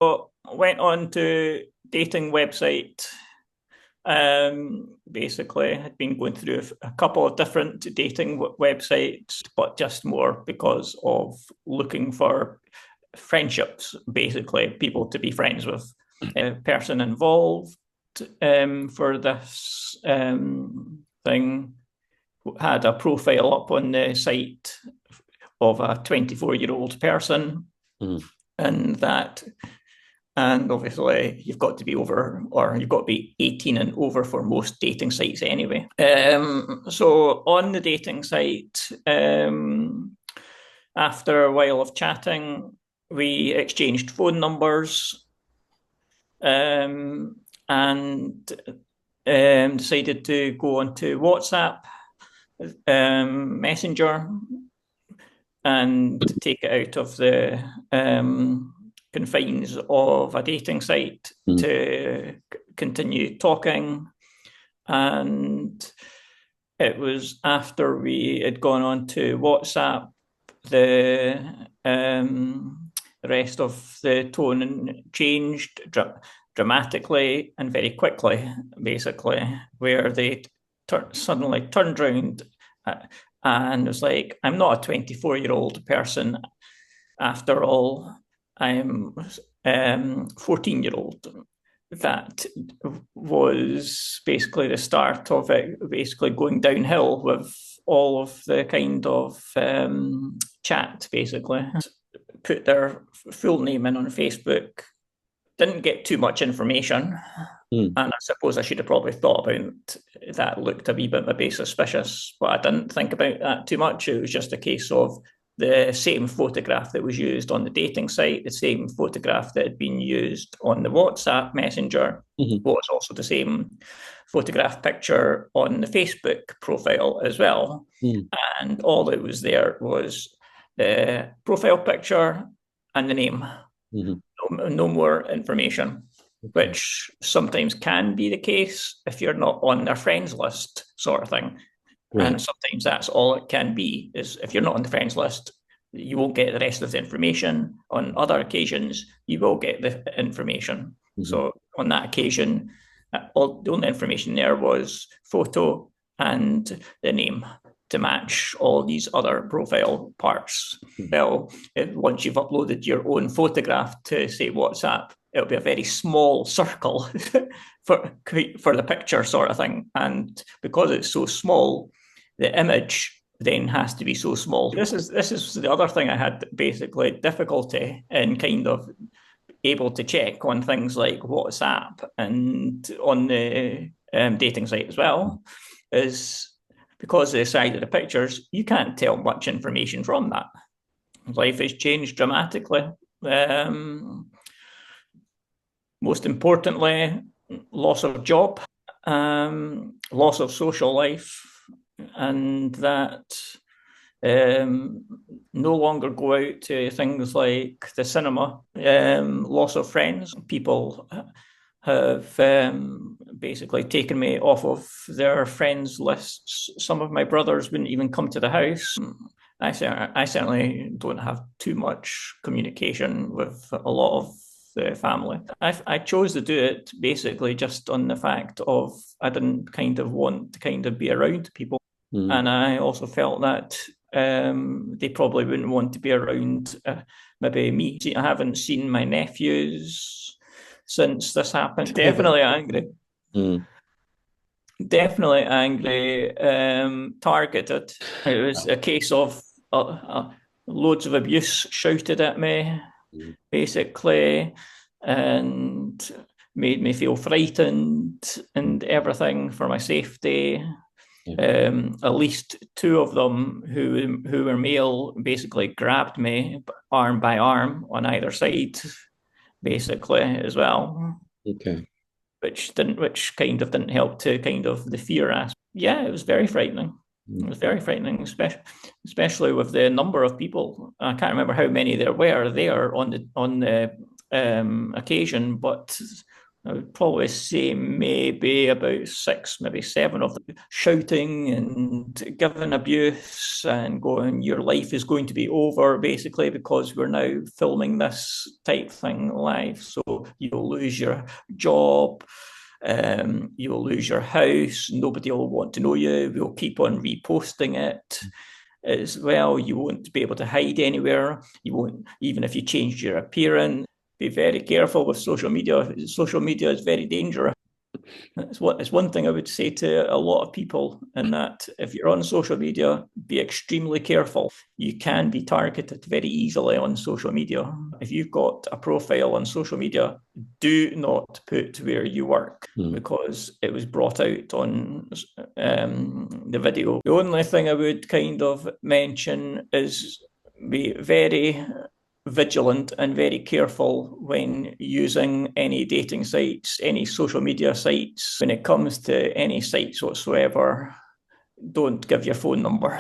So went on to dating website. Basically, had been going through a couple of different dating websites, but just more because of looking for friendships, basically, people to be friends with. A person involved for this thing had a profile up on the site of a 24-year-old person, Mm. and that and obviously, you've got to be over, or you've got to be 18 and over for most dating sites anyway. So on the dating site, after a while of chatting, we exchanged phone numbers, um, and decided to go onto WhatsApp Messenger and take it out of the confines of a dating site Mm. to continue talking. And it was after we had gone on to WhatsApp, the rest of the tone changed dramatically and very quickly, basically, where they suddenly turned around and was like, I'm not a 24-year-old person after all. I'm 14-year-old. That was basically the start of it, basically going downhill with all of the kind of chat, basically. Put their full name in on Facebook, didn't get too much information. Mm. And I suppose I should have probably thought about that, looked a wee bit maybe suspicious, but I didn't think about that too much. It was just a case of the same photograph that was used on the dating site, the same photograph that had been used on the WhatsApp Messenger Mhm. was also the same photograph picture on the Facebook profile as well. Mm. And all that was there was the profile picture and the name, Mhm. no more information, Okay. which sometimes can be the case if you're not on their friends list, sort of thing. Right. And sometimes that's all it can be, is if you're not on the friends list, you won't get the rest of the information. On other occasions, you will get the information. Mhm. So on that occasion, the only information there was photo and the name to match all these other profile parts. Mhm. Well, once you've uploaded your own photograph to, say, WhatsApp, it'll be a very small circle for the picture, sort of thing. And because it's so small, the image then has to be so small. This is the other thing I had basically difficulty in kind of able to check on things like WhatsApp and on the dating site as well, is because of the size of the pictures, you can't tell much information from that. Life has changed dramatically. Um, Most importantly, loss of job, loss of social life, and that um, no longer go out to things like the cinema, loss of friends. People have basically taken me off of their friends lists. Some of my brothers wouldn't even come to the house. I certainly don't have too much communication with a lot of the family. I chose to do it basically just on the fact of I didn't kind of want to kind of be around people. Mhm. And I also felt that they probably wouldn't want to be around maybe me. I haven't seen my nephews since this happened. Definitely angry. Mm. Definitely angry. Targeted. It was a case of loads of abuse shouted at me, Mm. basically, and made me feel frightened and everything for my safety. Yeah. At least two of them who were male basically grabbed me arm by arm on either side, basically as well, Okay. which kind of didn't help to kind of the fear aspect. Yeah, it was very frightening. It Mm. was very frightening, especially with the number of people. I can't remember how many there were there on the occasion, but I would probably say maybe about 6, maybe 7 of them shouting and giving abuse and going, your life is going to be over, basically, because we're now filming this type thing live. So you'll lose your job, you'll lose your house, nobody will want to know you, we'll keep on reposting it as well. You won't be able to hide anywhere. You won't, even if you change your appearance. Be very careful with social media. Social media is very dangerous. It's one thing I would say to a lot of people, in that if you're on social media, be extremely careful. You can be targeted very easily on social media. If you've got a profile on social media, do not put where you work, because it was brought out on the video. The only thing I would kind of mention is be very vigilant and very careful when using any dating sites, any social media sites. When it comes to any sites whatsoever, don't give your phone number.